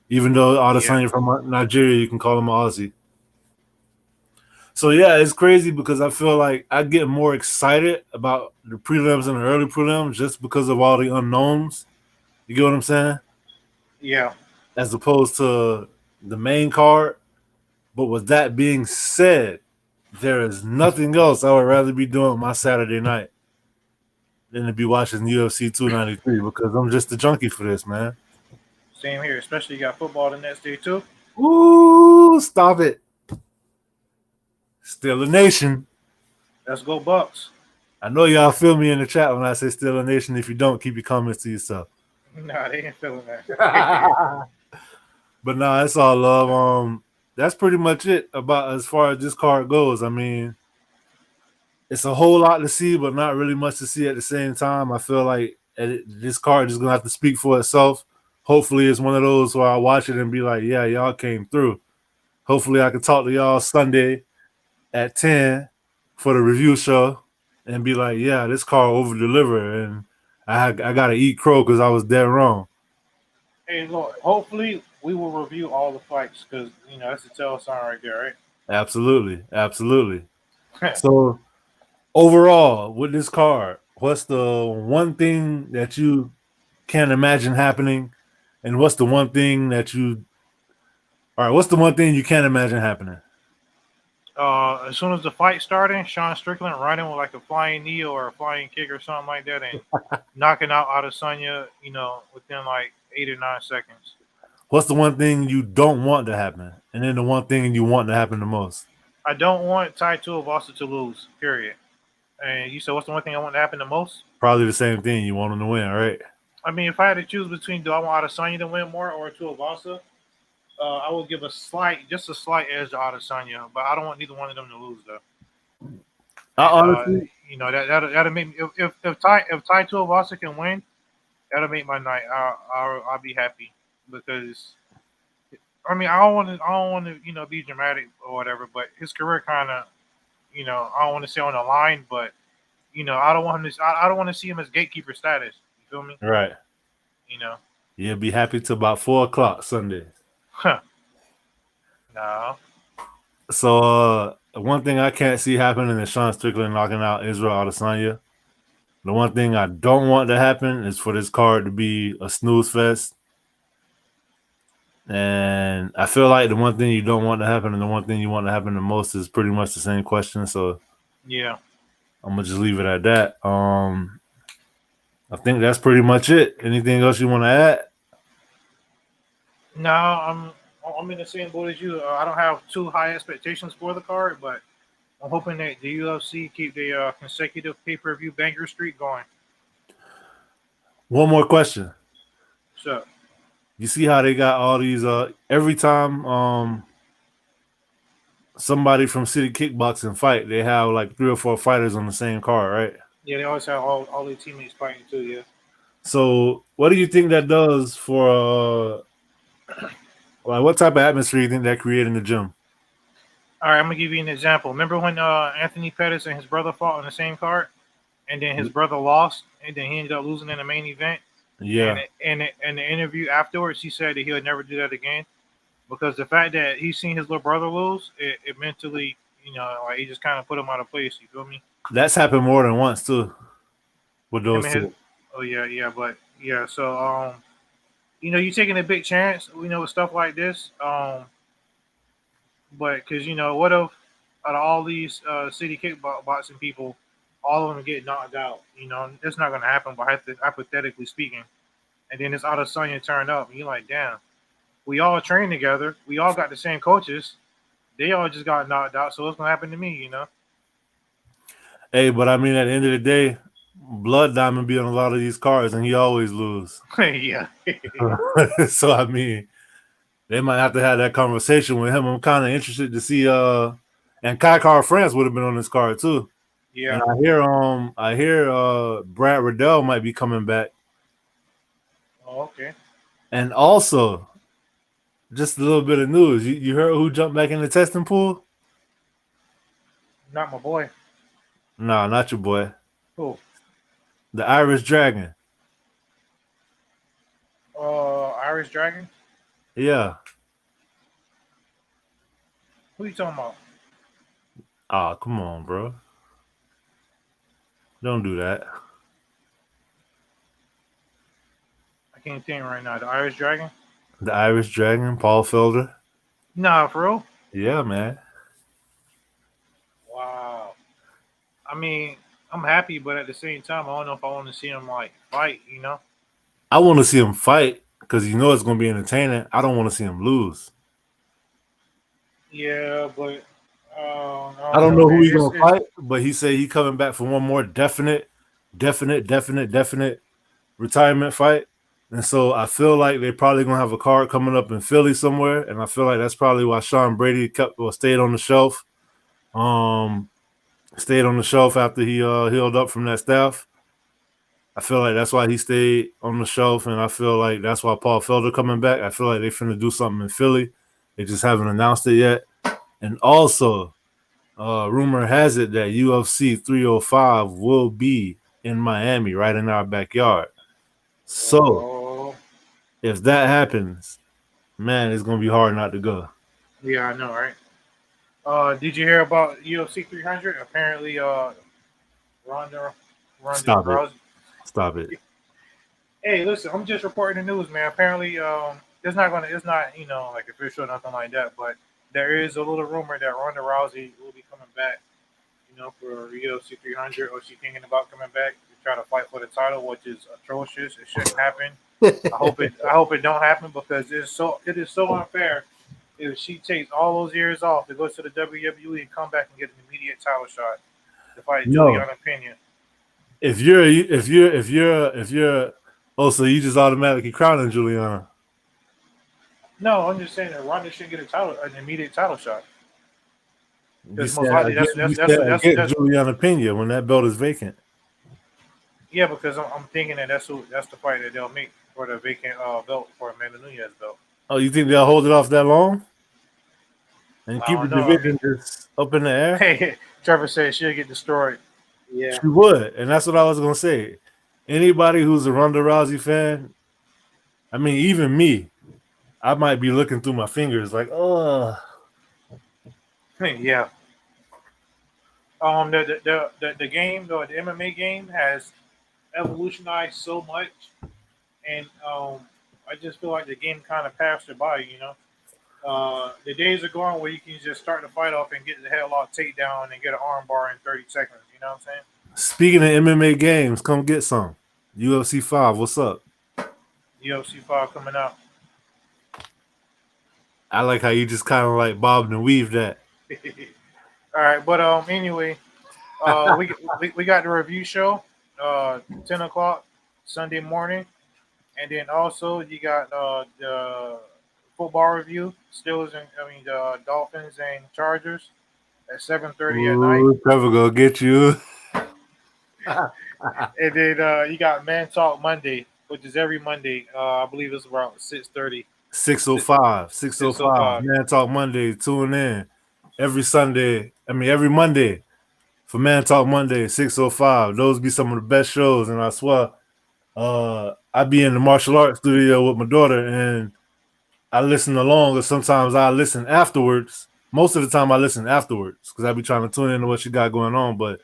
Even though Adesanya from Nigeria, you can call him an Aussie. So yeah, it's crazy because I feel like I get more excited about the prelims and the early prelims just because of all the unknowns. You get what I'm saying? Yeah. As opposed to the main card. But with that being said, there is nothing else I would rather be doing my Saturday night than to be watching UFC 293 because I'm just a junkie for this, man. Same here, especially you got football the next day too. Ooh, stop it. Still a nation. Let's go Bucks. I know y'all feel me in the chat when I say still a nation. If you don't, keep your comments to yourself. Nah, they ain't feeling that. But nah, it's all love. That's pretty much it about as far as this card goes. I mean, it's a whole lot to see, but not really much to see at the same time. I feel like this card is gonna have to speak for itself. Hopefully, it's one of those where I watch it and be like, "Yeah, y'all came through." Hopefully, I can talk to y'all Sunday at 10 for the review show and be like, "Yeah, this card over deliver," and I gotta eat crow because I was dead wrong. Hey, Lord, hopefully we will review all the fights because that's a tell sign right there, right? Absolutely. So overall, with this card, what's the one thing that you can't imagine happening, and what's the one thing that you? All right, what's the one thing you can't imagine happening? As soon as the fight started, Sean Strickland running with like a flying knee or a flying kick or something like that, and knocking out Adesanya, within like 8 or 9 seconds. What's the one thing you don't want to happen, and then the one thing you want to happen the most? I don't want Tai Tuivasa to lose. Period. And you said, what's the one thing I want to happen the most? Probably the same thing. You want him to win, right? I mean, if I had to choose between do I want Adesanya to win more or Tuivasa, I would give just a slight edge to Adesanya, but I don't want neither one of them to lose though. I And honestly, you know that'll make me if Ty Tuivasa can win, that'll make my night. I'll be happy because I mean I don't want to be dramatic or whatever, but his career kind of I don't want to say on the line, but I don't want him to I don't want to see him as gatekeeper status. You feel me? right. You know, You'll be happy till about 4 o'clock Sunday. no. So one thing I can't see happening is Sean Strickland knocking out Israel Adesanya. The one thing I don't want to happen is for this card to be a snooze fest. And I feel like the one thing you don't want to happen and the one thing you want to happen the most is pretty much the same question. So Yeah. I'm gonna just leave it at that. I think that's pretty much it. Anything else you want to add? No, I'm in the same boat as you. I don't have too high expectations for the card, but I'm hoping that the UFC keep the consecutive pay-per-view banger streak going. One more question. So, You see how they got all these every time somebody from City Kickboxing fight, they have like 3 or 4 fighters on the same card, right? yeah, they always have all their teammates fighting too. Yeah. So what do you think that does for like what type of atmosphere do you think that created in the gym? All right, I'm gonna give you an example. Remember when Anthony Pettis and his brother fought on the same card, and then his brother lost, and then he ended up losing in the main event. Yeah. And the interview afterwards, he said that he would never do that again because the fact that he's seen his little brother lose, it mentally, like he just kind of put him out of place. You feel me? That's happened more than once too with those two. Oh yeah, but yeah. So you're taking a big chance, with stuff like this. But because what if out of all these city kickboxing people, all of them get knocked out? That's not gonna happen. But hypothetically speaking, and then this Adesanya turned up, and you're like, damn, we all train together, we all got the same coaches, they all just got knocked out. So what's gonna happen to me? Hey, but I mean, at the end of the day, Blood Diamond be on a lot of these cards, and he always lose. Yeah. So I mean, they might have to have that conversation with him. I'm kind of interested to see. And Kai Car France would have been on this card too. Yeah. And I hear Brad Riddell might be coming back. Oh, okay. And also, just a little bit of news. You heard who jumped back in the testing pool? Not my boy. Nah, not your boy. Who? The Irish Dragon. Irish Dragon? Yeah. Who you talking about? Ah, come on, bro. Don't do that. I can't think right now. The Irish Dragon? The Irish Dragon, Paul Felder. Nah, for real? Yeah, man. Wow. I mean, I'm happy, but at the same time, I don't know if I want to see him fight. I want to see him fight because it's going to be entertaining. I don't want to see him lose. Yeah, but I don't know who he's going to fight, but he said he coming back for one more definite retirement fight. And so I feel like they're probably going to have a card coming up in Philly somewhere. And I feel like that's probably why Sean Brady stayed on the shelf. Stayed on the shelf after he healed up from that staph. I feel like that's why he stayed on the shelf, and I feel like that's why Paul Felder coming back. I feel like they're finna do something in Philly. They just haven't announced it yet. And also, rumor has it that UFC 305 will be in Miami, right in our backyard. So, if that happens, man, it's gonna be hard not to go. Yeah, I know, right? Did you hear about UFC 300? Apparently, Ronda Stop Rousey. Stop it. Hey, listen, I'm just reporting the news, man. Apparently, it's not like official or nothing like that, but there is a little rumor that Ronda Rousey will be coming back, for UFC 300, or she's thinking about coming back to try to fight for the title, which is atrocious. It shouldn't happen. I hope it don't happen because it is so unfair if she takes all those years off to go to the WWE and come back and get an immediate title shot to fight Juliana Pena. If you're Oh, so you just automatically crowning Juliana? No, I'm just saying that Ronda should get an immediate title shot. You Because said most likely against Juliana Pena when that belt is vacant. Yeah, because I'm thinking that's the fight that they'll make for the vacant belt for Amanda Nunes belt. Oh, you think they'll hold it off that long and I keep the don't know. I division mean, just up in the air? hey, Trevor said she'll get destroyed. Yeah. She would, and that's what I was gonna say. Anybody who's a Ronda Rousey fan, I mean, even me, I might be looking through my fingers like, oh. Yeah. The game, the MMA game has evolutionized so much, and I just feel like the game kind of passed it by. The days are gone where you can just start the fight off and get the headlock takedown and get an arm bar in 30 seconds. You know what I'm saying? Speaking of MMA games, come get some. UFC 5, what's up? UFC 5 coming out. I like how you just kind of like bobbed and weaved that. All right, but anyway, we got the review show, 10 o'clock Sunday morning, and then also you got the football review, the Dolphins and Chargers at 7:30 at night. Trevor gonna get you. And then you got Man Talk Monday, which is every Monday. I believe it's around 6:30. 6:05. Man Talk Monday. Tune in every Monday for Man Talk Monday, 6:05. Those be some of the best shows, and I swear, I be in the martial arts studio with my daughter, and I listen along, or sometimes I listen afterwards. Most of the time, I listen afterwards because I be trying to tune into what she got going on. But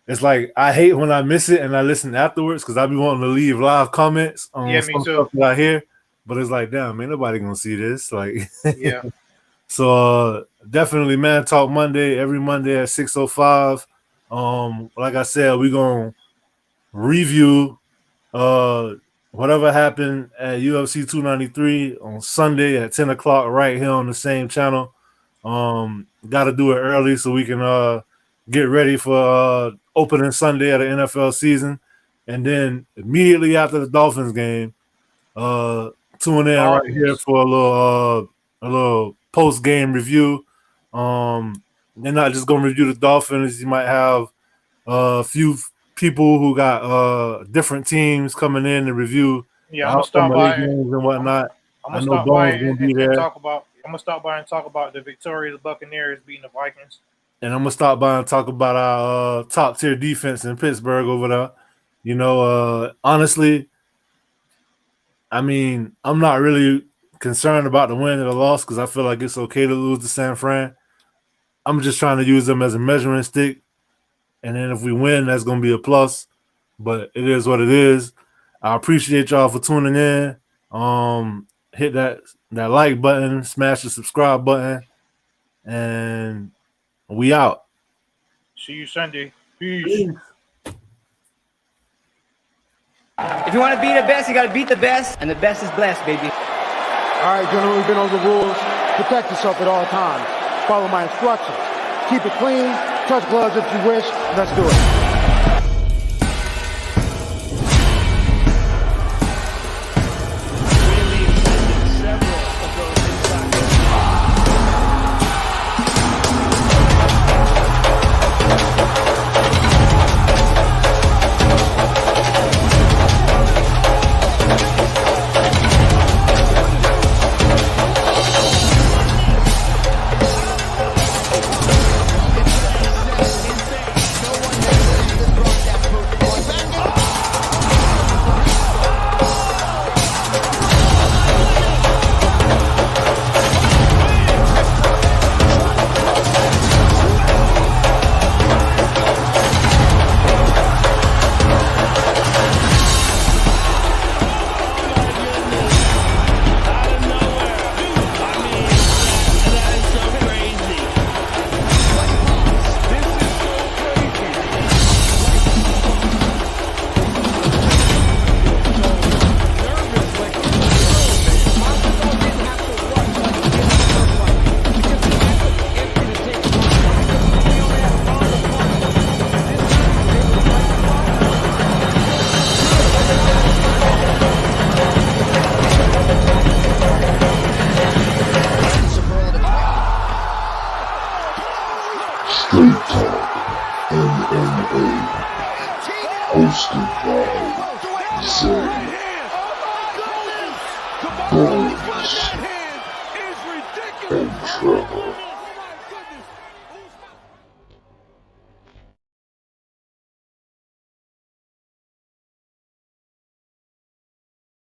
it's like I hate when I miss it and I listen afterwards because I be wanting to leave live comments on some stuff that I hear. But it's like, damn, ain't nobody gonna see this. Like, yeah. So definitely, Man Talk Monday, every Monday at 6:05. Like I said, we're gonna review whatever happened at UFC 293 on Sunday at 10 o'clock right here on the same channel. Got to do it early so we can get ready for opening Sunday of the NFL season, and then immediately after the Dolphins game, tune in right here for a little post game review. They're not just gonna review the Dolphins. You might have a few people who got different teams coming in to review. Yeah, I'm gonna stop by and whatnot. I'm gonna stop by and talk about. I'm gonna stop by and talk about the victorious Buccaneers beating the Vikings. And I'm gonna stop by and talk about our top tier defense in Pittsburgh over there. Honestly, I mean, I'm not really concerned about the win or the loss because I feel like it's okay to lose to San Fran. I'm just trying to use them as a measuring stick. And then if we win, that's going to be a plus. But it is what it is. I appreciate y'all for tuning in. Hit that like button, smash the subscribe button, and we out. See you Sunday. Peace. If you want to be the best, you got to beat the best, and the best is blessed, baby. All right, gentlemen, we've been over the rules. Protect yourself at all times. Follow my instructions. Keep it clean. Touch gloves if you wish. Let's do it. MMA, hosted by Zay, Bonez.